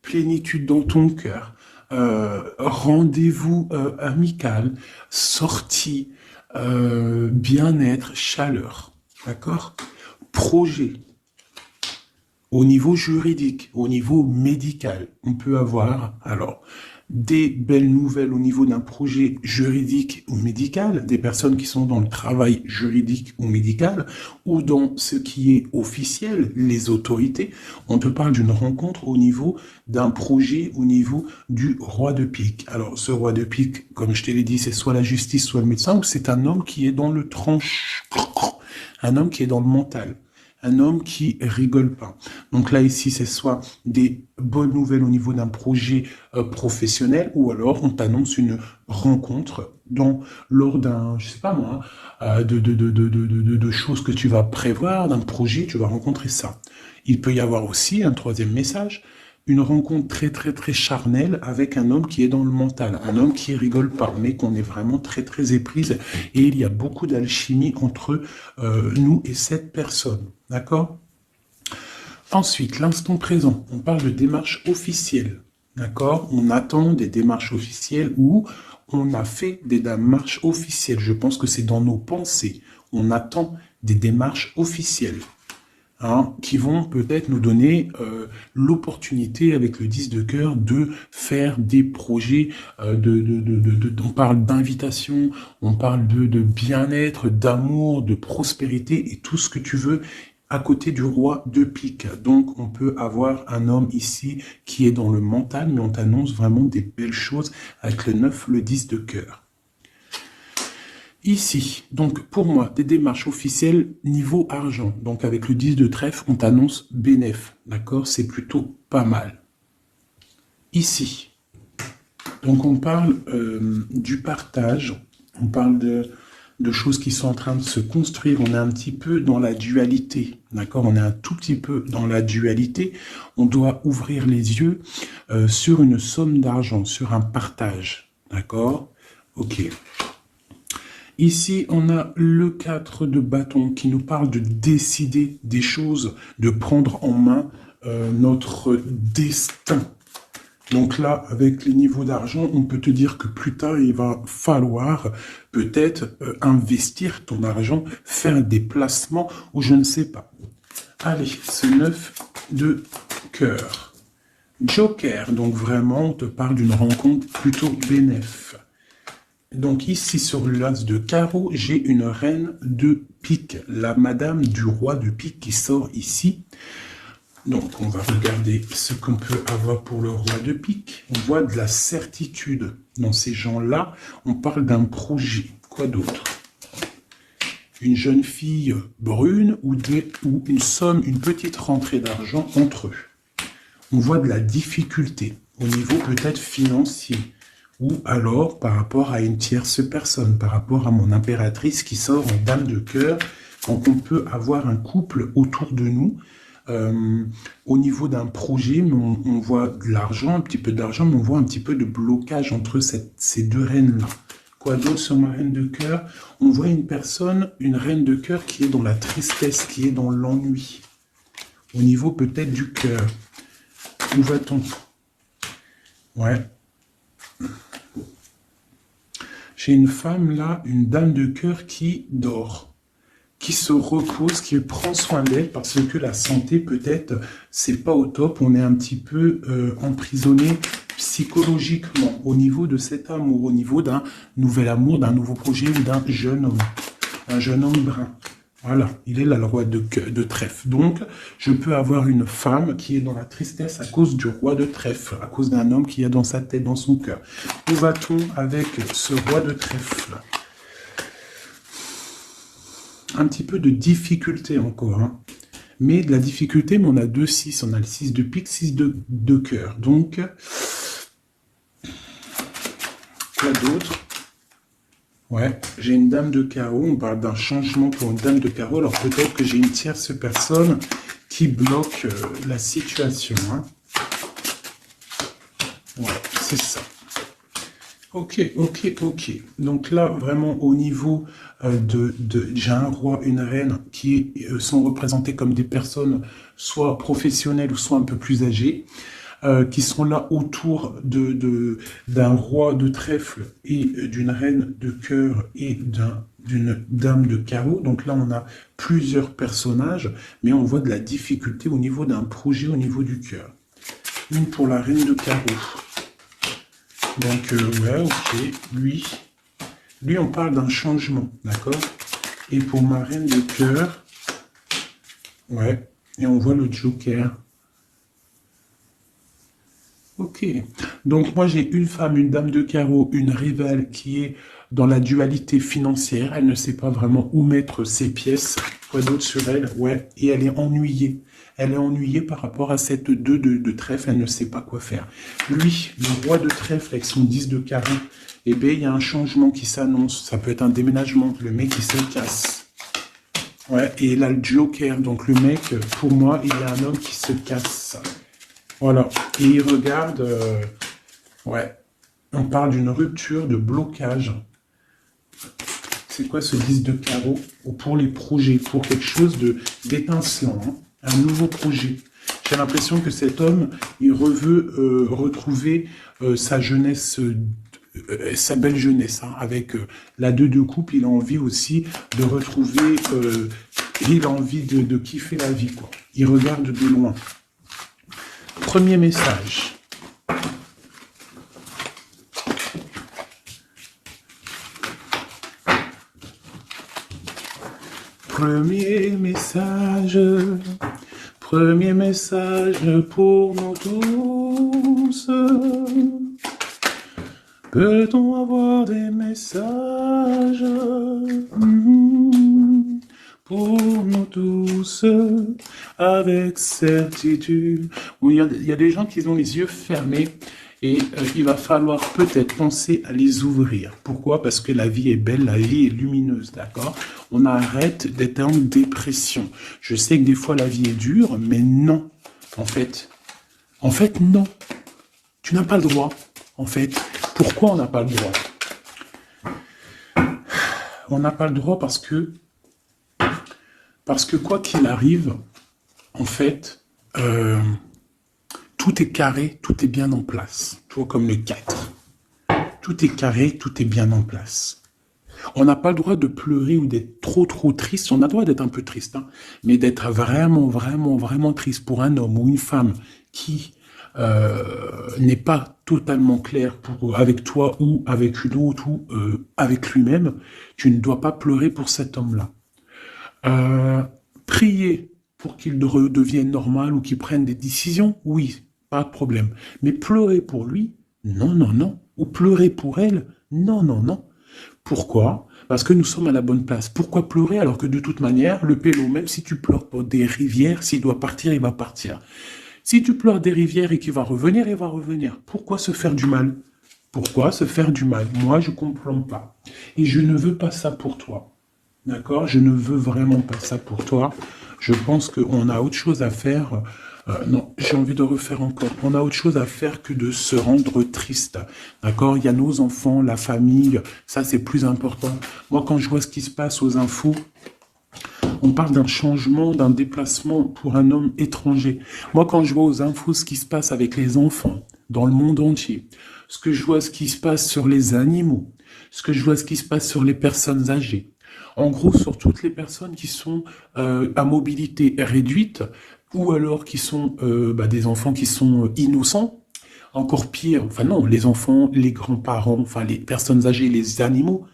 plénitude dans ton cœur, rendez-vous amical, sortie, bien-être, chaleur, d'accord? Projet. Au niveau juridique, au niveau médical, on peut avoir alors des belles nouvelles au niveau d'un projet juridique ou médical, des personnes qui sont dans le travail juridique ou médical, ou dans ce qui est officiel, les autorités. On te parle d'une rencontre au niveau d'un projet, au niveau du roi de pique. Alors, ce roi de pique, comme je te l'ai dit, c'est soit la justice, soit le médecin, ou c'est un homme qui est dans le tranche, un homme qui est dans le mental. Un homme qui rigole pas. Donc là, ici, c'est soit des bonnes nouvelles au niveau d'un projet professionnel, ou alors on t'annonce une rencontre lors d'un, je sais pas moi, de choses que tu vas prévoir, d'un projet, tu vas rencontrer ça. Il peut y avoir aussi un troisième message, une rencontre très très très charnelle avec un homme qui est dans le mental, un homme qui rigole pas, mais qu'on est vraiment très très éprise, et il y a beaucoup d'alchimie entre nous et cette personne, d'accord? Ensuite, l'instant présent, on parle de démarches officielles, d'accord? On attend des démarches officielles ou on a fait des démarches officielles, je pense que c'est dans nos pensées, on attend des démarches officielles. Qui vont peut-être nous donner l'opportunité avec le 10 de cœur de faire des projets, on parle d'invitation, on parle de bien-être, d'amour, de prospérité et tout ce que tu veux à côté du roi de pique. Donc on peut avoir un homme ici qui est dans le mental, mais on t'annonce vraiment des belles choses avec le 9, le 10 de cœur. Ici, donc pour moi, des démarches officielles niveau argent. Donc avec le 10 de trèfle, on t'annonce bénéf. D'accord? C'est plutôt pas mal. Ici, donc on parle du partage, on parle de choses qui sont en train de se construire. On est un petit peu dans la dualité. D'accord? On est un tout petit peu dans la dualité. On doit ouvrir les yeux sur une somme d'argent, sur un partage. D'accord? Ok. Ici, on a le 4 de bâton qui nous parle de décider des choses, de prendre en main notre destin. Donc là, avec les niveaux d'argent, on peut te dire que plus tard, il va falloir peut-être investir ton argent, faire des placements ou je ne sais pas. Allez, ce 9 de cœur. Joker, donc vraiment, on te parle d'une rencontre plutôt bénéf. Donc ici, sur l'as de carreau, j'ai une reine de pique, la madame du roi de pique qui sort ici. Donc, on va regarder ce qu'on peut avoir pour le roi de pique. On voit de la certitude dans ces gens-là. On parle d'un projet. Quoi d'autre? Une jeune fille brune ou une somme, une petite rentrée d'argent entre eux. On voit de la difficulté au niveau peut-être financier. Ou alors par rapport à une tierce personne, par rapport à mon impératrice qui sort en dame de cœur. Donc, on peut avoir un couple autour de nous. Au niveau d'un projet, on voit de l'argent, un petit peu d'argent, mais on voit un petit peu de blocage entre ces deux reines-là. Quoi d'autre sur ma reine de cœur? On voit une personne, une reine de cœur qui est dans la tristesse, qui est dans l'ennui. Au niveau peut-être du cœur. Où va-t-on? Ouais. J'ai une femme là, une dame de cœur qui dort, qui se repose, qui prend soin d'elle parce que la santé peut-être c'est pas au top, on est un petit peu emprisonné psychologiquement au niveau de cet amour, au niveau d'un nouvel amour, d'un nouveau projet ou d'un jeune homme, un jeune homme brun. Voilà, il est là le roi de trèfle. Donc, je peux avoir une femme qui est dans la tristesse à cause du roi de trèfle, à cause d'un homme qui a dans sa tête, dans son cœur. Où va-t-on avec ce roi de trèfle? Un petit peu de difficulté encore, hein. Mais de la difficulté, mais on a 2-6, on a le 6 de pique, 6 de cœur. Donc, quoi d'autre? Ouais, j'ai une dame de carreau, on parle d'un changement pour une dame de carreau, alors peut-être que j'ai une tierce personne qui bloque la situation. Hein. Ouais, c'est ça. Ok, ok, ok. Donc là, vraiment, au niveau j'ai un roi, une reine qui sont représentés comme des personnes soit professionnelles ou soit un peu plus âgées, qui sont là autour d'un roi de trèfle et d'une reine de cœur et d'une dame de carreau. Donc là, on a plusieurs personnages, mais on voit de la difficulté au niveau d'un projet au niveau du cœur. Une pour la reine de carreau. Donc, ouais, ok, lui, on parle d'un changement, d'accord? Et pour ma reine de cœur, ouais, et on voit le joker. Ok, donc moi j'ai une femme, une dame de carreau, une rivale qui est dans la dualité financière, elle ne sait pas vraiment où mettre ses pièces, quoi d'autre sur elle, ouais, et elle est ennuyée. Elle est ennuyée par rapport à cette 2 de trèfle, elle ne sait pas quoi faire. Lui, le roi de trèfle avec son 10 de carreau, eh bien il y a un changement qui s'annonce, ça peut être un déménagement, le mec il se casse. Ouais, et là le joker, donc le mec, pour moi, il y a un homme qui se casse. Voilà, et il regarde, ouais, on parle d'une rupture, de blocage. C'est quoi ce 10 de carreau? Pour les projets, pour quelque chose d'étincelant, hein, un nouveau projet. J'ai l'impression que cet homme, il veut retrouver sa jeunesse, sa belle jeunesse, hein, avec la 2 de coupe, il a envie aussi de retrouver, il a envie de kiffer la vie, quoi. Il regarde de loin. Premier message. Premier message pour nous tous. Peut-on avoir des messages pour nous tous avec certitude? Oui, il y a des gens qui ont les yeux fermés et il va falloir peut-être penser à les ouvrir. Pourquoi? Parce que la vie est belle, la vie est lumineuse, d'accord? On arrête d'être en dépression. Je sais que des fois la vie est dure, mais non. En fait, non. Tu n'as pas le droit. En fait, pourquoi on n'a pas le droit? On n'a pas le droit parce que quoi qu'il arrive, en fait, tout est carré, tout est bien en place. Tu vois, comme le 4. Tout est carré, tout est bien en place. On n'a pas le droit de pleurer ou d'être trop triste. On a le droit d'être un peu triste, hein, mais d'être vraiment triste pour un homme ou une femme qui n'est pas totalement clair avec toi ou avec une autre ou avec lui-même. Tu ne dois pas pleurer pour cet homme-là. Prier pour qu'il redevienne normal ou qu'il prenne des décisions, oui, pas de problème. Mais pleurer pour lui, non. Ou pleurer pour elle, non. Pourquoi? Parce que nous sommes à la bonne place. Pourquoi pleurer alors que de toute manière, le pélo, même si tu pleures pour des rivières, s'il doit partir, il va partir. Si tu pleures des rivières et qu'il va revenir, il va revenir. Pourquoi se faire du mal? Pourquoi se faire du mal? Moi, je ne comprends pas. Et je ne veux pas ça pour toi. D'accord? Je ne veux vraiment pas ça pour toi. Je pense qu'on a autre chose à faire. Non, j'ai envie de refaire encore. On a autre chose à faire que de se rendre triste. D'accord? Il y a nos enfants, la famille. Ça, c'est plus important. Moi, quand je vois ce qui se passe aux infos, on parle d'un changement, d'un déplacement pour un homme étranger. Moi, quand je vois aux infos ce qui se passe avec les enfants dans le monde entier, ce que je vois ce qui se passe sur les animaux, ce que je vois ce qui se passe sur les personnes âgées, en gros sur toutes les personnes qui sont à mobilité réduite ou alors qui sont des enfants qui sont innocents, encore pire, enfin non, les enfants, les grands-parents, enfin les personnes âgées, les animaux,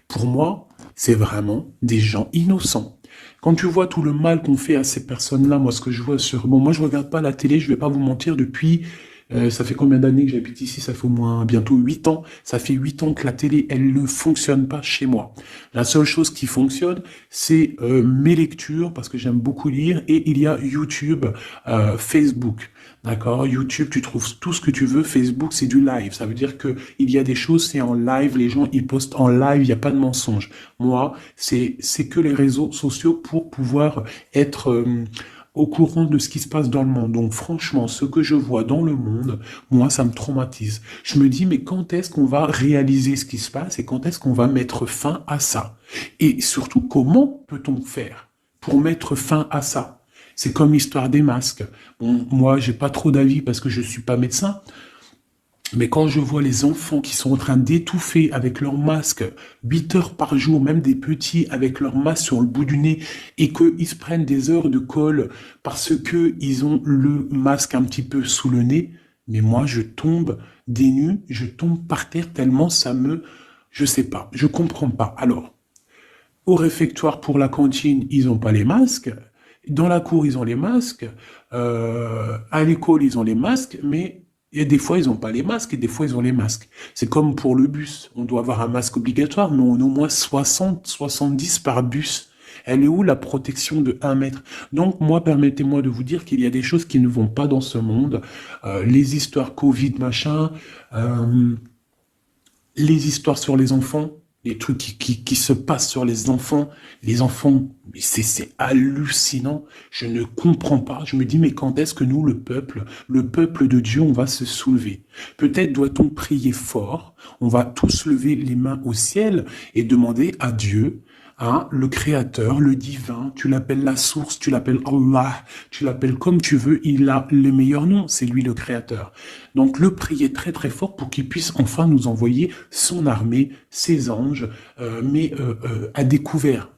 pour moi, c'est vraiment des gens innocents. Quand tu vois tout le mal qu'on fait à ces personnes-là, moi, ce que je vois sur... Bon, moi, je regarde pas la télé, je vais pas vous mentir, depuis... ça fait combien d'années que j'habite ici? Ça fait au moins bientôt 8 ans. Ça fait 8 ans que la télé, elle ne fonctionne pas chez moi. La seule chose qui fonctionne, c'est mes lectures, parce que j'aime beaucoup lire, et il y a YouTube, Facebook. D'accord? YouTube, tu trouves tout ce que tu veux. Facebook, c'est du live. Ça veut dire que il y a des choses, c'est en live. Les gens, ils postent en live. Il n'y a pas de mensonge. Moi, c'est que les réseaux sociaux pour pouvoir être au courant de ce qui se passe dans le monde. Donc franchement, ce que je vois dans le monde, moi, ça me traumatise. Je me dis, mais quand est-ce qu'on va réaliser ce qui se passe et quand est-ce qu'on va mettre fin à ça? Et surtout, comment peut-on faire pour mettre fin à ça? C'est comme l'histoire des masques. Bon, moi, j'ai pas trop d'avis parce que je suis pas médecin. Mais quand je vois les enfants qui sont en train d'étouffer avec leur masque 8 heures par jour, même des petits avec leur masque sur le bout du nez, et qu'ils se prennent des heures de colle parce que ils ont le masque un petit peu sous le nez, mais moi je tombe des nues, je tombe par terre tellement ça me... Je sais pas, je comprends pas. Alors, au réfectoire pour la cantine, ils ont pas les masques. Dans la cour, ils ont les masques. À l'école, ils ont les masques, mais et des fois, ils n'ont pas les masques et des fois, ils ont les masques. C'est comme pour le bus. On doit avoir un masque obligatoire, mais on a au moins 60, 70 par bus. Elle est où la protection de 1 mètre? Donc, moi, permettez-moi de vous dire qu'il y a des choses qui ne vont pas dans ce monde. Les histoires Covid, machin, les histoires sur les enfants, les trucs qui se passent sur les enfants, c'est hallucinant. Je ne comprends pas. Je me dis, mais quand est-ce que nous, le peuple de Dieu, on va se soulever? Peut-être doit-on prier fort. On va tous lever les mains au ciel et demander à Dieu, hein, le créateur, le divin, tu l'appelles la source, tu l'appelles Allah, tu l'appelles comme tu veux, il a le meilleur nom, c'est lui le créateur. Donc le prier très très fort pour qu'il puisse enfin nous envoyer son armée, ses anges, à découvert,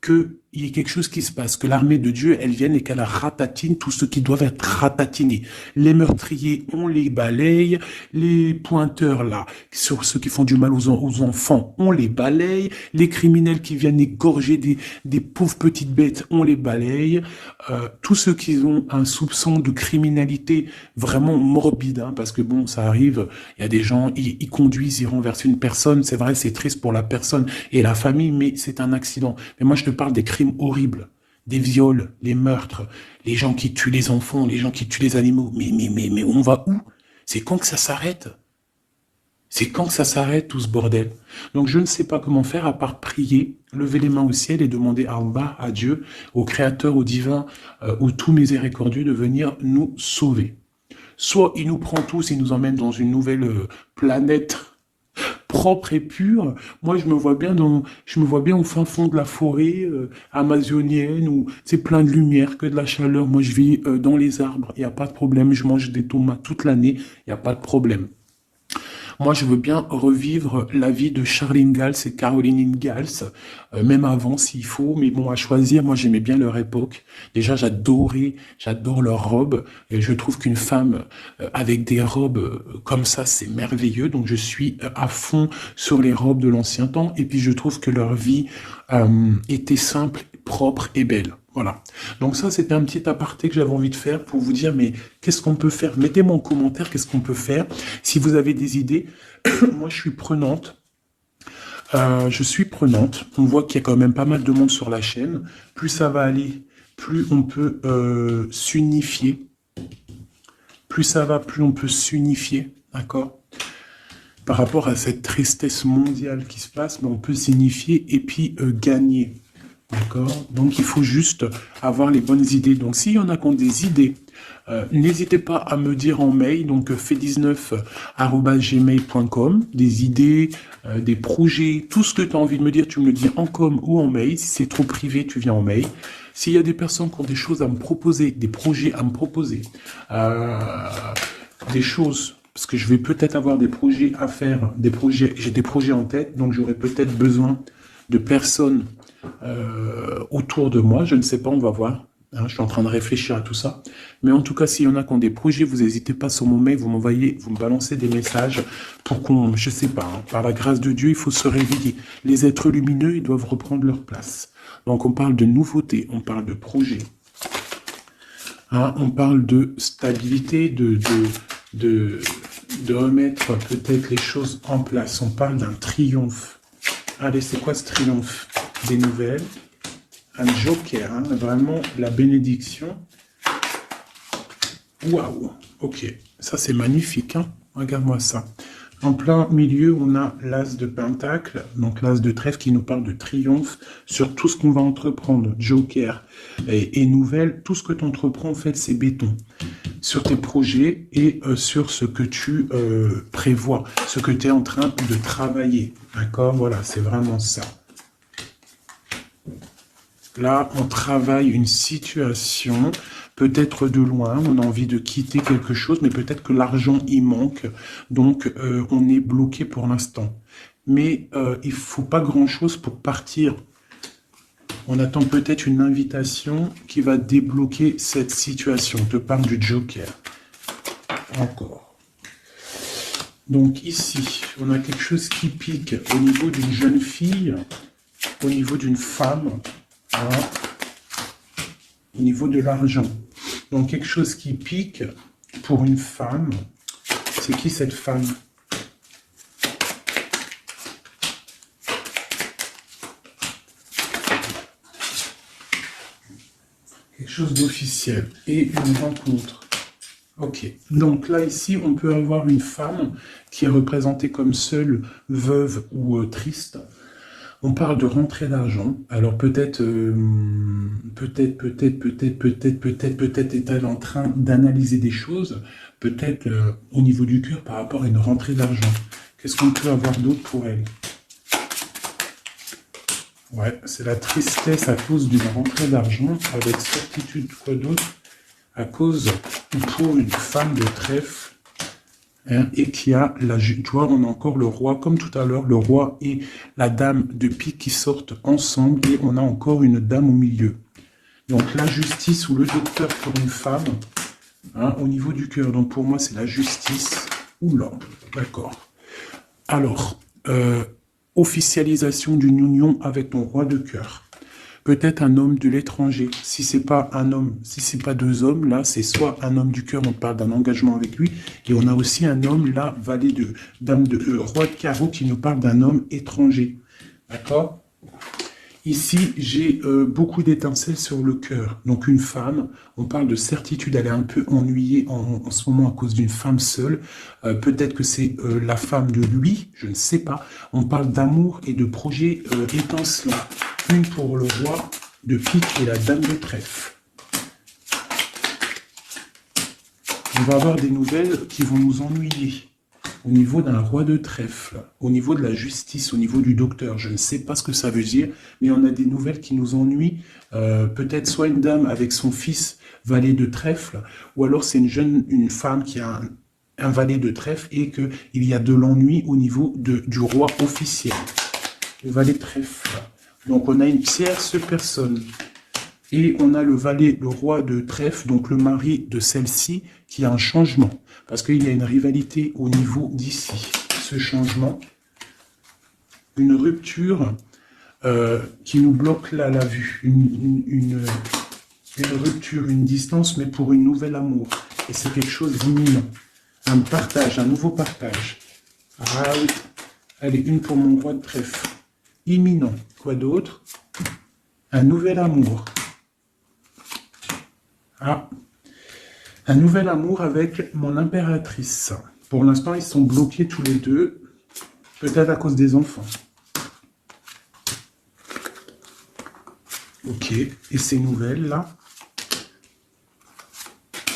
qu'il y ait quelque chose qui se passe, que l'armée de Dieu, elle vienne et qu'elle ratatine tout ce qui doit être ratatinés. Les meurtriers, on les balaye, les pointeurs là, sur ceux qui font du mal aux enfants, on les balaye, les criminels qui viennent égorger des pauvres petites bêtes, on les balaye, tous ceux qui ont un soupçon de criminalité vraiment morbide, hein, parce que bon, ça arrive, il y a des gens, ils conduisent, ils renversent une personne, c'est vrai, c'est triste pour la personne et la famille, mais c'est un accident. Mais moi, je te parle des crimes horribles, des viols, les meurtres, les gens qui tuent les enfants, les gens qui tuent les animaux. Mais on va où? C'est quand que ça s'arrête? C'est quand que ça s'arrête tout ce bordel? Donc je ne sais pas comment faire à part prier, lever les mains au ciel et demander à Allah, à Dieu, au Créateur, au Divin, au tout miséricordieux de venir nous sauver. Soit il nous prend tous et nous emmène dans une nouvelle planète propre et pure. Moi, je me vois bien au fin fond de la forêt amazonienne où c'est plein de lumière, que de la chaleur. Moi, je vis dans les arbres, il n'y a pas de problème. Je mange des tomates toute l'année, il n'y a pas de problème. Moi, je veux bien revivre la vie de Charlene Gals et Caroline Ingalls, même avant s'il faut, mais bon, à choisir, moi j'aimais bien leur époque. Déjà, j'adore leurs robes, et je trouve qu'une femme avec des robes comme ça, c'est merveilleux, donc je suis à fond sur les robes de l'ancien temps, et puis je trouve que leur vie était simple, propre et belle. Voilà. Donc ça, c'était un petit aparté que j'avais envie de faire pour vous dire, mais qu'est-ce qu'on peut faire? Mettez-moi en commentaire qu'est-ce qu'on peut faire. Si vous avez des idées, moi je suis prenante. On voit qu'il y a quand même pas mal de monde sur la chaîne. Plus ça va aller, plus on peut s'unifier. Plus ça va, plus on peut s'unifier. D'accord? Par rapport à cette tristesse mondiale qui se passe, mais on peut s'unifier et puis gagner. D'accord? Donc, il faut juste avoir les bonnes idées. Donc, s'il y en a qui ont des idées, n'hésitez pas à me dire en mail, donc fait19@gmail.com, des idées, des projets, tout ce que tu as envie de me dire, tu me le dis en com ou en mail. Si c'est trop privé, tu viens en mail. S'il y a des personnes qui ont des choses à me proposer, des projets à me proposer, des choses... Parce que je vais peut-être avoir des projets à faire, j'ai des projets en tête, donc j'aurai peut-être besoin de personnes autour de moi, je ne sais pas, on va voir. Hein, je suis en train de réfléchir à tout ça. Mais en tout cas, s'il y en a qui ont des projets, vous n'hésitez pas sur mon mail, vous m'envoyez, vous me balancez des messages pour qu'on, je sais pas, hein, par la grâce de Dieu, il faut se réveiller. Les êtres lumineux, ils doivent reprendre leur place. Donc on parle de nouveautés, on parle de projets. Hein, on parle de stabilité, de remettre peut-être les choses en place. On parle d'un triomphe. Allez, c'est quoi ce triomphe? Des nouvelles. Un joker, hein, vraiment la bénédiction. Waouh, ok. Ça, c'est magnifique. Hein, regarde-moi ça. En plein milieu, on a l'as de pentacle, donc l'as de trèfle qui nous parle de triomphe sur tout ce qu'on va entreprendre, joker et nouvelle, tout ce que tu entreprends, en fait, c'est béton. Sur tes projets et sur ce que tu prévois, ce que tu es en train de travailler. D'accord? Voilà, c'est vraiment ça. Là, on travaille une situation, peut-être de loin, on a envie de quitter quelque chose, mais peut-être que l'argent y manque, donc on est bloqué pour l'instant. Mais il ne faut pas grand-chose pour partir. On attend peut-être une invitation qui va débloquer cette situation. On te parle du joker. Encore. Donc ici, on a quelque chose qui pique au niveau d'une jeune fille, au niveau d'une femme. Voilà. Au niveau de l'argent. Donc quelque chose qui pique pour une femme. C'est qui cette femme? Quelque chose d'officiel. Et une rencontre. Ok. Donc là, ici, on peut avoir une femme qui est représentée comme seule, veuve ou triste. On parle de rentrée d'argent. Alors peut-être est-elle en train d'analyser des choses, peut-être au niveau du cœur par rapport à une rentrée d'argent. Qu'est-ce qu'on peut avoir d'autre pour elle? Ouais, c'est la tristesse à cause d'une rentrée d'argent, avec certitude, quoi d'autre? À cause, pour une femme de trèfle, hein, et qui a la, tu vois, on a encore le roi, comme tout à l'heure, le roi et la dame de pique qui sortent ensemble, et on a encore une dame au milieu. Donc la justice ou le docteur pour une femme, hein, au niveau du cœur. Donc pour moi, c'est la justice. Oula, d'accord. Alors, officialisation d'une union avec ton roi de cœur. Peut-être un homme de l'étranger. Si c'est pas un homme, si c'est pas deux hommes, là, c'est soit un homme du cœur, on parle d'un engagement avec lui, et on a aussi un homme, là, valet de dame de roi de carreau, qui nous parle d'un homme étranger. D'accord? Ici, j'ai beaucoup d'étincelles sur le cœur. Donc une femme, on parle de certitude, elle est un peu ennuyée en ce moment à cause d'une femme seule. Peut-être que c'est la femme de lui, je ne sais pas. On parle d'amour et de projets étincelants. Une pour le roi de pique et la dame de trèfle. On va avoir des nouvelles qui vont nous ennuyer. Au niveau d'un roi de trèfle, au niveau de la justice, au niveau du docteur, je ne sais pas ce que ça veut dire, mais on a des nouvelles qui nous ennuient. Peut-être soit une dame avec son fils valet de trèfle, ou alors c'est une femme qui a un valet de trèfle et qu'il y a de l'ennui au niveau du roi officiel. Le valet de trèfle. Donc on a une tierce personne. Et on a le valet, le roi de trèfle, donc le mari de celle-ci, qui a un changement. Parce qu'il y a une rivalité au niveau d'ici. Ce changement, une rupture qui nous bloque là la vue. Une rupture, une distance, mais pour une nouvelle amour. Et c'est quelque chose d'imminent. Un partage, un nouveau partage. Ah oui. Allez, une pour mon roi de trèfle. Imminent. Quoi d'autre? Un nouvel amour. Ah, un nouvel amour avec mon impératrice. Pour l'instant, ils sont bloqués tous les deux, peut-être à cause des enfants. Ok, et ces nouvelles-là,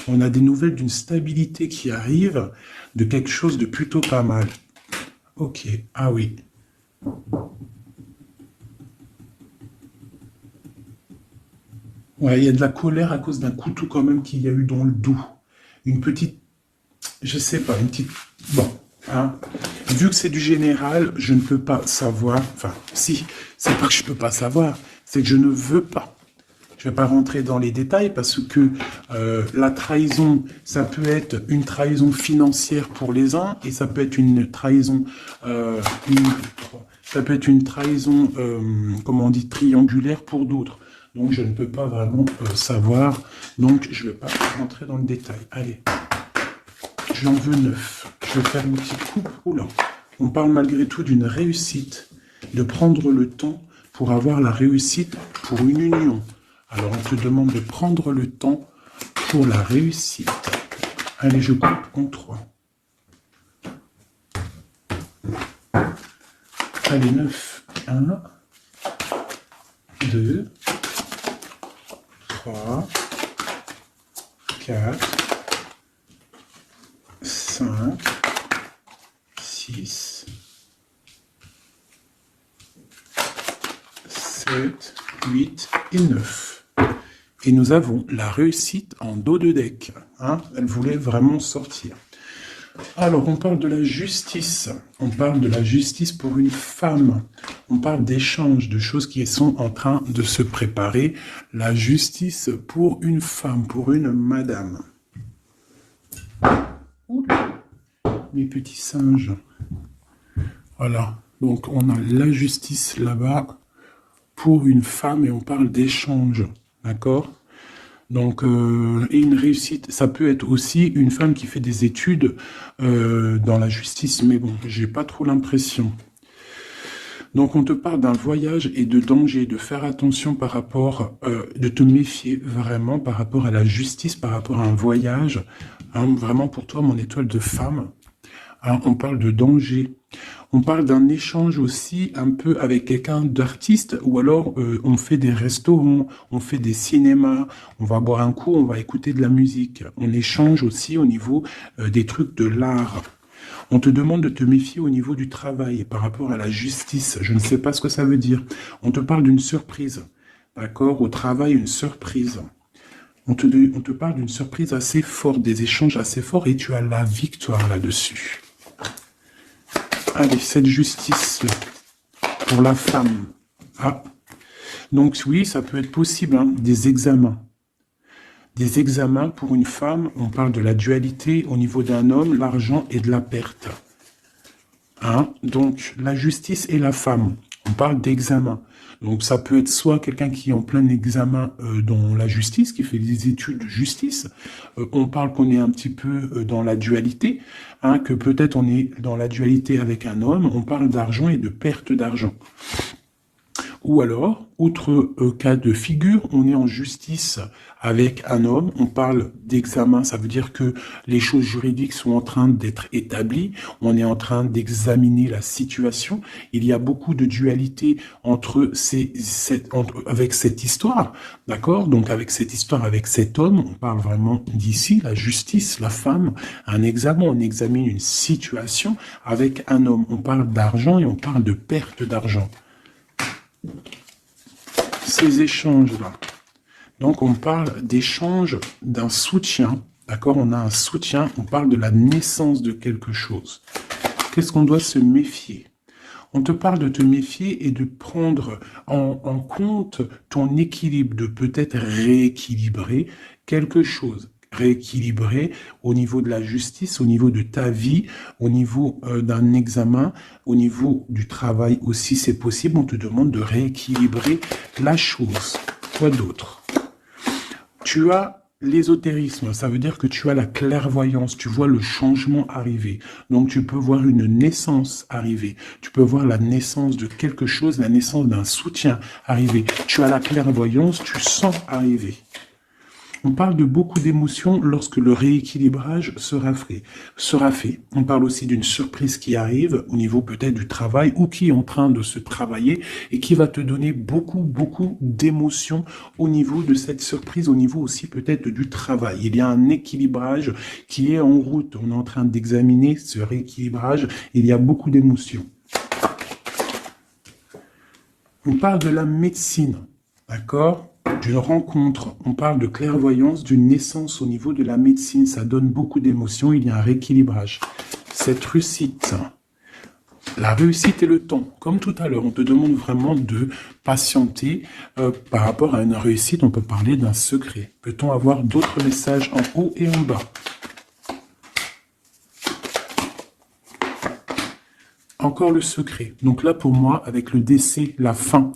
on a des nouvelles d'une stabilité qui arrive, de quelque chose de plutôt pas mal. Ok, ah oui. Ouais, il y a de la colère à cause d'un couteau quand même qu'il y a eu dans le dos. Une petite, je sais pas, une petite... Bon, hein. Vu que c'est du général, je ne peux pas savoir... Enfin, si, c'est pas que je peux pas savoir, c'est que je ne veux pas. Je vais pas rentrer dans les détails parce que la trahison, ça peut être une trahison financière pour les uns et ça peut être une trahison... ça peut être une trahison, comment on dit, triangulaire pour d'autres. Donc, je ne peux pas vraiment savoir. Donc, je ne vais pas rentrer dans le détail. Allez, j'en veux 9. Je vais faire une petite coupe. Oula. On parle malgré tout d'une réussite, de prendre le temps pour avoir la réussite pour une union. Alors, on te demande de prendre le temps pour la réussite. Allez, je coupe en 3. Allez, 9. 1, 2, 3, 4, 5, 6, 7, 8 et 9. Et nous avons la réussite en dos de deck. Hein, elle voulait vraiment sortir. Alors, on parle de la justice. On parle de la justice pour une femme. On parle d'échanges, de choses qui sont en train de se préparer. La justice pour une femme, pour une madame. Mes petits singes. Voilà. Donc, on a la justice là-bas pour une femme et on parle d'échanges. D'accord ? Donc, et une réussite, ça peut être aussi une femme qui fait des études dans la justice, mais bon, j'ai pas trop l'impression. Donc, on te parle d'un voyage et de danger, de faire attention par rapport, de te méfier vraiment par rapport à la justice, par rapport à un voyage. Hein, vraiment pour toi, mon étoile de femme. Hein, on parle de danger. On parle d'un échange aussi un peu avec quelqu'un d'artiste, ou alors on fait des restaurants, on fait des cinémas, on va boire un coup, on va écouter de la musique. On échange aussi au niveau des trucs de l'art. On te demande de te méfier au niveau du travail par rapport à la justice. Je ne sais pas ce que ça veut dire. On te parle d'une surprise. D'accord ? Au travail, une surprise. On te parle d'une surprise assez forte, des échanges assez forts, et tu as la victoire là-dessus. Allez, cette justice-là, pour la femme. Ah, donc oui, ça peut être possible, hein, des examens. Des examens pour une femme, on parle de la dualité au niveau d'un homme, l'argent et de la perte. Hein, donc, la justice et la femme, on parle d'examen. Donc, ça peut être soit quelqu'un qui est en plein examen dans la justice, qui fait des études de justice. On parle qu'on est un petit peu dans la dualité, hein, que peut-être on est dans la dualité avec un homme. On parle d'argent et de perte d'argent. Ou alors, autre cas de figure, on est en justice avec un homme, on parle d'examen, ça veut dire que les choses juridiques sont en train d'être établies, on est en train d'examiner la situation, il y a beaucoup de dualité entre avec cette histoire, d'accord ? Donc avec cette histoire, avec cet homme, on parle vraiment d'ici, la justice, la femme, un examen, on examine une situation avec un homme, on parle d'argent et on parle de perte d'argent. Ces échanges-là. Donc, on parle d'échange d'un soutien. D'accord ? On a un soutien. On parle de la naissance de quelque chose. Qu'est-ce qu'on doit se méfier ? On te parle de te méfier et de prendre en compte ton équilibre, de peut-être rééquilibrer quelque chose. Rééquilibrer au niveau de la justice, au niveau de ta vie, au niveau d'un examen, au niveau du travail aussi, c'est possible. On te demande de rééquilibrer la chose. Quoi d'autre ? Tu as l'ésotérisme, ça veut dire que tu as la clairvoyance, tu vois le changement arriver. Donc tu peux voir une naissance arriver, tu peux voir la naissance de quelque chose, la naissance d'un soutien arriver. Tu as la clairvoyance, tu sens arriver. On parle de beaucoup d'émotions lorsque le rééquilibrage sera fait. On parle aussi d'une surprise qui arrive au niveau peut-être du travail ou qui est en train de se travailler et qui va te donner beaucoup d'émotions au niveau de cette surprise, au niveau aussi peut-être du travail. Il y a un équilibrage qui est en route. On est en train d'examiner ce rééquilibrage. Il y a beaucoup d'émotions. On parle de la médecine, d'accord ? D'une rencontre, on parle de clairvoyance, d'une naissance au niveau de la médecine, ça donne beaucoup d'émotions, il y a un rééquilibrage. Cette réussite, la réussite et le temps, comme tout à l'heure, on te demande vraiment de patienter par rapport à une réussite, on peut parler d'un secret. Peut-on avoir d'autres messages en haut et en bas ? Encore le secret. Donc là, pour moi, avec le décès, la fin,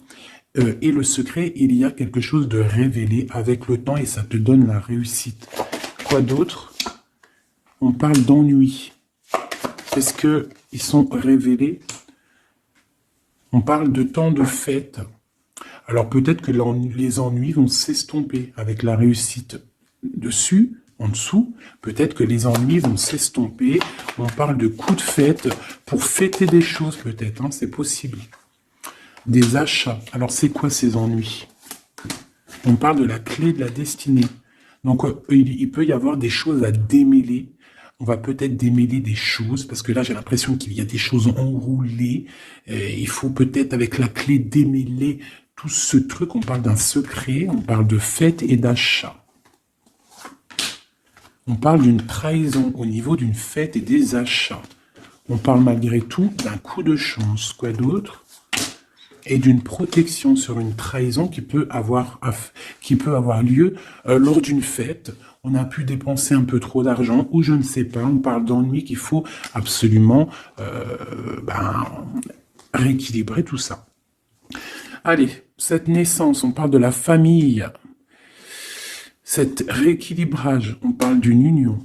et le secret, il y a quelque chose de révélé avec le temps et ça te donne la réussite. Quoi d'autre ? On parle d'ennui. Est-ce qu'ils sont révélés ? On parle de temps de fête. Alors peut-être que les ennuis vont s'estomper avec la réussite dessus, en dessous, peut-être que les ennuis vont s'estomper. On parle de coups de fête pour fêter des choses, peut-être, hein, c'est possible. Des achats. Alors, c'est quoi ces ennuis? On parle de la clé de la destinée. Donc, il peut y avoir des choses à démêler. On va peut-être démêler des choses, parce que là, j'ai l'impression qu'il y a des choses enroulées. Il faut peut-être, avec la clé, démêler tout ce truc. On parle d'un secret, on parle de fête et d'achat. On parle d'une trahison au niveau d'une fête et des achats. On parle malgré tout d'un coup de chance. Quoi d'autre? Et d'une protection sur une trahison qui peut avoir lieu lors d'une fête. On a pu dépenser un peu trop d'argent, ou je ne sais pas. On parle d'ennui qu'il faut absolument rééquilibrer tout ça. Allez, cette naissance, on parle de la famille. Cet rééquilibrage, on parle d'une union.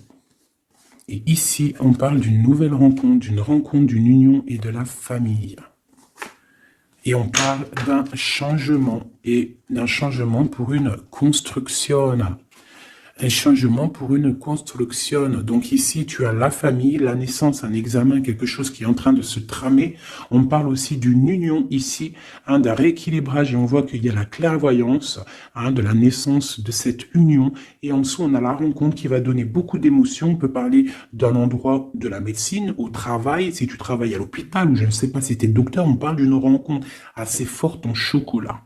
Et ici, on parle d'une nouvelle rencontre, d'une union et de la famille. Et on parle d'un changement, et d'un changement pour une construction. Un changement pour une construction. Donc ici, tu as la famille, la naissance, un examen, quelque chose qui est en train de se tramer. On parle aussi d'une union ici, d'un rééquilibrage, et on voit qu'il y a la clairvoyance de la naissance de cette union. Et en dessous, on a la rencontre qui va donner beaucoup d'émotions. On peut parler d'un endroit de la médecine, au travail, si tu travailles à l'hôpital, ou je ne sais pas si tu es docteur, on parle d'une rencontre assez forte en chocolat.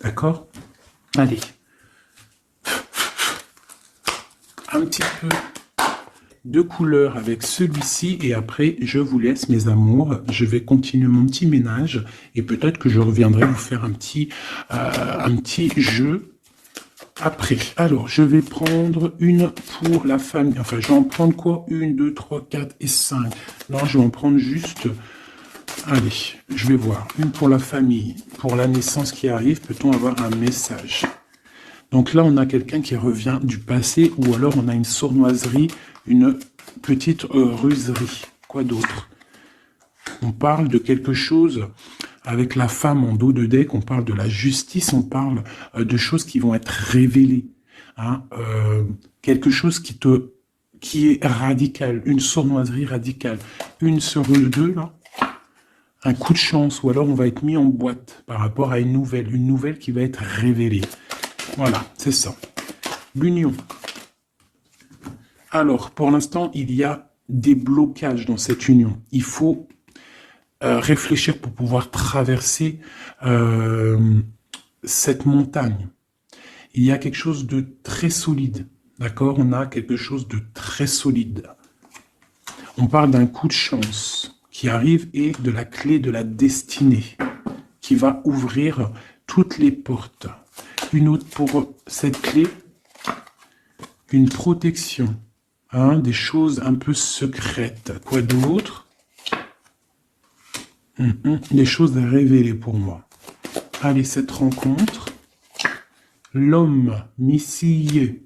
D'accord? Allez. Un petit peu de couleur avec celui-ci et après je vous laisse mes amours, je vais continuer mon petit ménage et peut-être que je reviendrai vous faire un petit jeu après. Alors je vais prendre une pour la famille, enfin je vais en prendre quoi? 1, 2, 3, 4 et 5. Non, je vais en prendre juste, allez, je vais voir, une pour la famille, pour la naissance qui arrive, peut-on avoir un message? Donc là, on a quelqu'un qui revient du passé, ou alors on a une sournoiserie, une petite ruserie. Quoi d'autre? On parle de quelque chose avec la femme en dos de deck, on parle de la justice, on parle de choses qui vont être révélées. Quelque chose qui est radical, une sournoiserie radicale. Une sur deux, là, un coup de chance, ou alors on va être mis en boîte par rapport à une nouvelle qui va être révélée. Voilà, c'est ça. L'union. Alors, pour l'instant, il y a des blocages dans cette union. Il faut réfléchir pour pouvoir traverser cette montagne. Il y a quelque chose de très solide. D'accord? On a quelque chose de très solide. On parle d'un coup de chance qui arrive et de la clé de la destinée qui va ouvrir toutes les portes. Une autre pour cette clé, une protection, des choses un peu secrètes. Quoi d'autre? Des choses à révéler pour moi. Allez, cette rencontre, l'homme missilleux,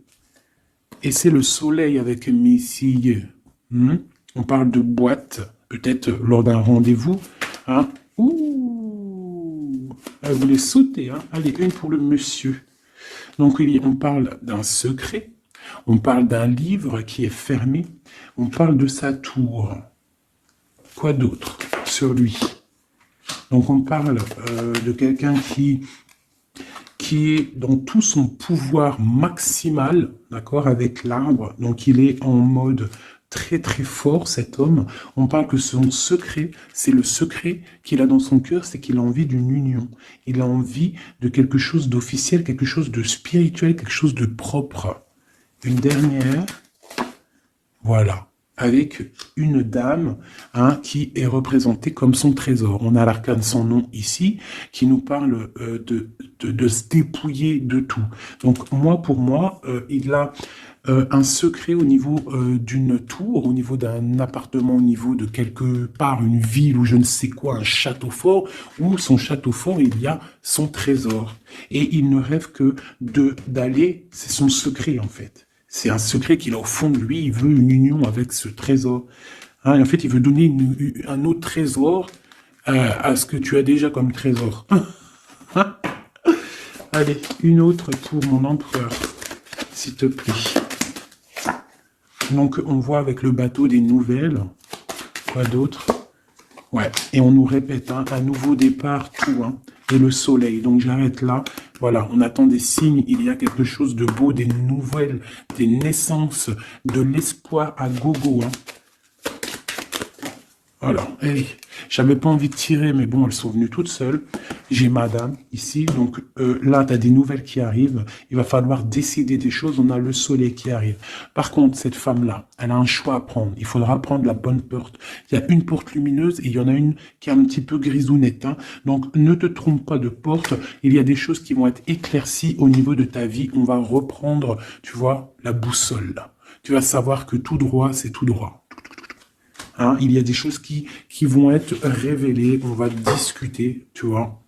et c'est le soleil avec missilleux. On parle de boîte, peut-être lors d'un rendez-vous. Elle voulait sauter, Allez, une pour le monsieur. Donc, on parle d'un secret, on parle d'un livre qui est fermé, on parle de sa tour. Quoi d'autre sur lui? Donc, on parle de quelqu'un qui est dans tout son pouvoir maximal, d'accord, avec l'arbre. Donc, il est en mode très très fort, cet homme. On parle que son secret, c'est le secret qu'il a dans son cœur, c'est qu'il a envie d'une union. Il a envie de quelque chose d'officiel, quelque chose de spirituel, quelque chose de propre. Une dernière, voilà, avec une dame qui est représentée comme son trésor. On a l'arcane sans nom ici, qui nous parle de se dépouiller de tout. Donc pour moi, il a un secret au niveau d'une tour, au niveau d'un appartement, au niveau de quelque part, une ville ou je ne sais quoi, un château fort, où son château fort, il y a son trésor. Et il ne rêve que d'aller, c'est son secret en fait. C'est un secret qu'il a au fond de lui, il veut une union avec ce trésor. En fait, il veut donner un autre trésor à ce que tu as déjà comme trésor. Allez, une autre pour mon empereur. s'il te plaît. Donc, on voit avec le bateau des nouvelles. Quoi d'autre? Ouais, et on nous répète, hein, un nouveau départ, tout, hein, et le soleil. Donc, j'arrête là. Voilà, on attend des signes. Il y a quelque chose de beau, des nouvelles, des naissances, de l'espoir à gogo, hein. Voilà, hey, j'avais pas envie de tirer, mais bon, elles sont venues toutes seules. J'ai madame ici, donc là, tu as des nouvelles qui arrivent. Il va falloir décider des choses. On a le soleil qui arrive. Par contre, cette femme-là, elle a un choix à prendre. Il faudra prendre la bonne porte. Il y a une porte lumineuse et il y en a une qui est un petit peu grisounette, hein. Donc, ne te trompe pas de porte. Il y a des choses qui vont être éclaircies au niveau de ta vie. On va reprendre, tu vois, la boussole, là. Tu vas savoir que tout droit, c'est tout droit. Hein, il y a des choses qui vont être révélées, on va discuter, tu vois.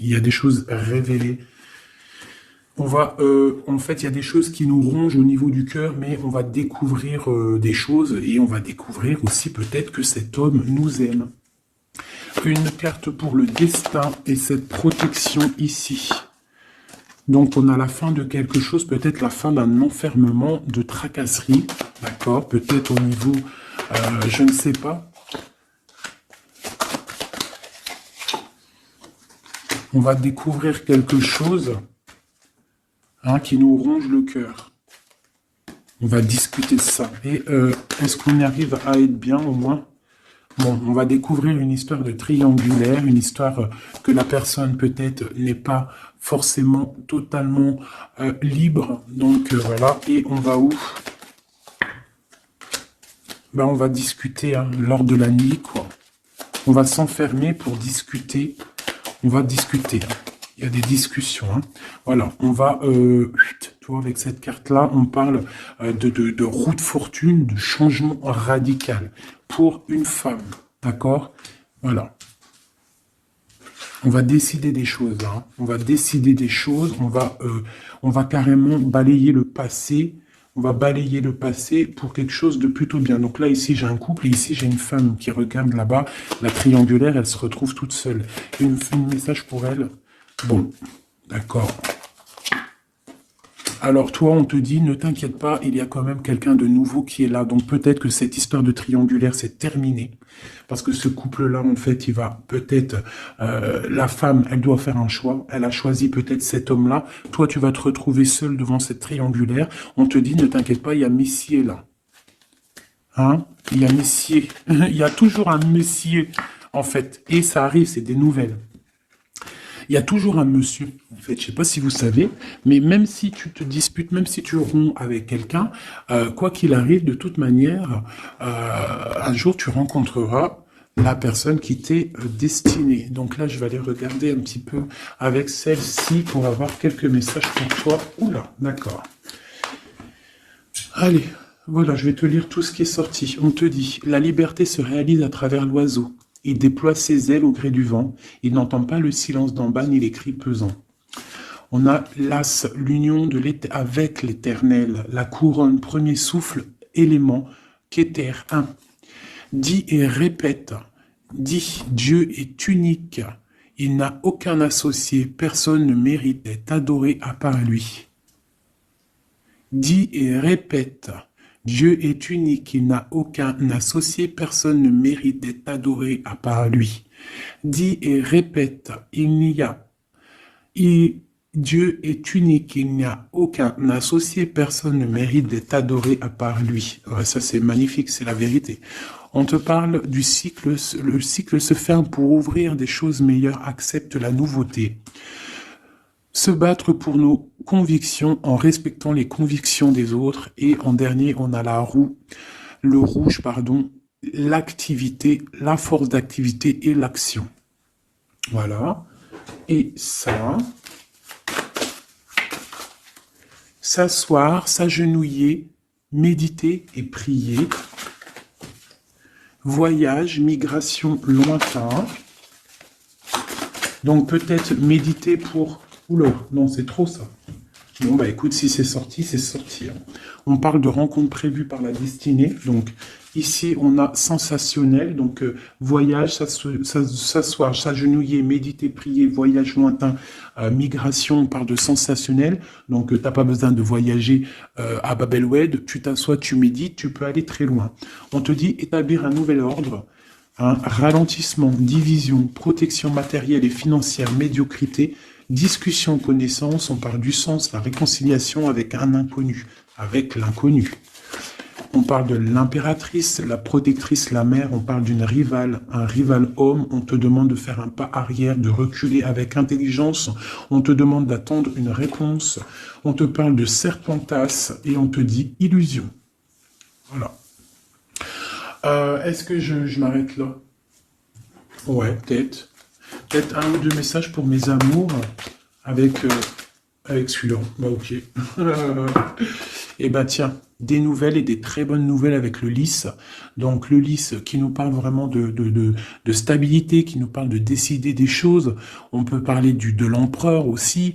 Il y a des choses révélées. On va, en fait, il y a des choses qui nous rongent au niveau du cœur, mais on va découvrir des choses et on va découvrir aussi peut-être que cet homme nous aime. Une carte pour le destin et cette protection ici. Donc, on a la fin de quelque chose, peut-être la fin d'un enfermement, de tracasserie, d'accord? Peut-être au niveau... je ne sais pas. On va découvrir quelque chose, hein, qui nous ronge le cœur. On va discuter de ça. Et est-ce qu'on arrive à être bien au moins? Bon, on va découvrir une histoire de triangulaire, une histoire que la personne peut-être n'est pas forcément totalement libre. Donc voilà, et on va où? Ben, on va discuter, hein, lors de la nuit, quoi. On va s'enfermer pour discuter. On va discuter. Hein. Il y a des discussions. Hein. Voilà, on va... tu vois, avec cette carte-là, on parle de roue de fortune, de changement radical pour une femme. D'accord? Voilà. On va décider des choses. Hein. On va décider des choses. On va carrément balayer le passé. On va balayer le passé pour quelque chose de plutôt bien. Donc là, ici, j'ai un couple et ici, j'ai une femme qui regarde là-bas. La triangulaire, elle se retrouve toute seule. Un message pour elle. Bon, d'accord. Alors toi, on te dit, ne t'inquiète pas, il y a quand même quelqu'un de nouveau qui est là. Donc peut-être que cette histoire de triangulaire, c'est terminé. Parce que ce couple-là, en fait, il va peut-être... la femme, elle doit faire un choix. Elle a choisi peut-être cet homme-là. Toi, tu vas te retrouver seul devant cette triangulaire. On te dit, ne t'inquiète pas, il y a Messier là. Hein? Il y a Messier. Il y a toujours un Messier, en fait. Et ça arrive, c'est des nouvelles. Il y a toujours un monsieur, en fait, je ne sais pas si vous savez, mais même si tu te disputes, même si tu romps avec quelqu'un, quoi qu'il arrive, de toute manière, un jour tu rencontreras la personne qui t'est destinée. Donc là, je vais aller regarder un petit peu avec celle-ci pour avoir quelques messages pour toi. Oula, d'accord. Allez, voilà, je vais te lire tout ce qui est sorti. On te dit, la liberté se réalise à travers l'oiseau. Il déploie ses ailes au gré du vent. Il n'entend pas le silence d'en bas ni les cris pesants. On a l'as, l'union avec l'éternel, la couronne, premier souffle, élément, qu'éther, un. Dis et répète. Dis, Dieu est unique. Il n'a aucun associé. Personne ne mérite d'être adoré à part lui. Dis et répète. Dieu est unique, il n'a aucun associé, personne ne mérite d'être adoré à part lui. Dis et répète, Dieu est unique, il n'y a aucun associé, personne ne mérite d'être adoré à part lui. Ouais, ça c'est magnifique, c'est la vérité. On te parle du cycle, le cycle se ferme pour ouvrir des choses meilleures, accepte la nouveauté. Se battre pour nos convictions en respectant les convictions des autres. Et en dernier, on a la roue, le rouge, pardon, l'activité, la force d'activité et l'action. Voilà. Et ça, s'asseoir, s'agenouiller, méditer et prier. Voyage, migration lointain. Donc peut-être méditer pour... Oula, non, c'est trop ça. Bon, bah écoute, si c'est sorti, c'est sorti. Hein. On parle de rencontres prévues par la destinée, donc Ici, on a sensationnel, donc voyage, s'asseoir, s'agenouiller, méditer, prier, voyage lointain, migration, on parle de sensationnel. Donc, t'as pas besoin de voyager à Bab el-Oued, tu t'assois, tu médites, tu peux aller très loin. On te dit établir un nouvel ordre, un ralentissement, division, protection matérielle et financière, médiocrité, discussion, connaissance, on parle du sens, la réconciliation avec un inconnu, avec l'inconnu. On parle de l'impératrice, la protectrice, la mère, on parle d'une rivale, un rival homme, on te demande de faire un pas arrière, de reculer avec intelligence, on te demande d'attendre une réponse, on te parle de serpentas et on te dit illusion. Voilà. Est-ce que je m'arrête là? Ouais, peut-être. Peut-être un ou deux messages pour mes amours avec celui-là. Bah ok. Et bah tiens, des nouvelles et des très bonnes nouvelles avec le lys. Donc le lys qui nous parle vraiment de stabilité, qui nous parle de décider des choses. On peut parler de l'empereur aussi,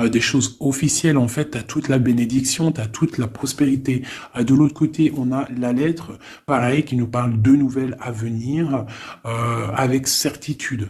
des choses officielles en fait. T'as toute la bénédiction, t'as toute la prospérité. De l'autre côté, on a la lettre, pareil, qui nous parle de nouvelles à venir avec certitude.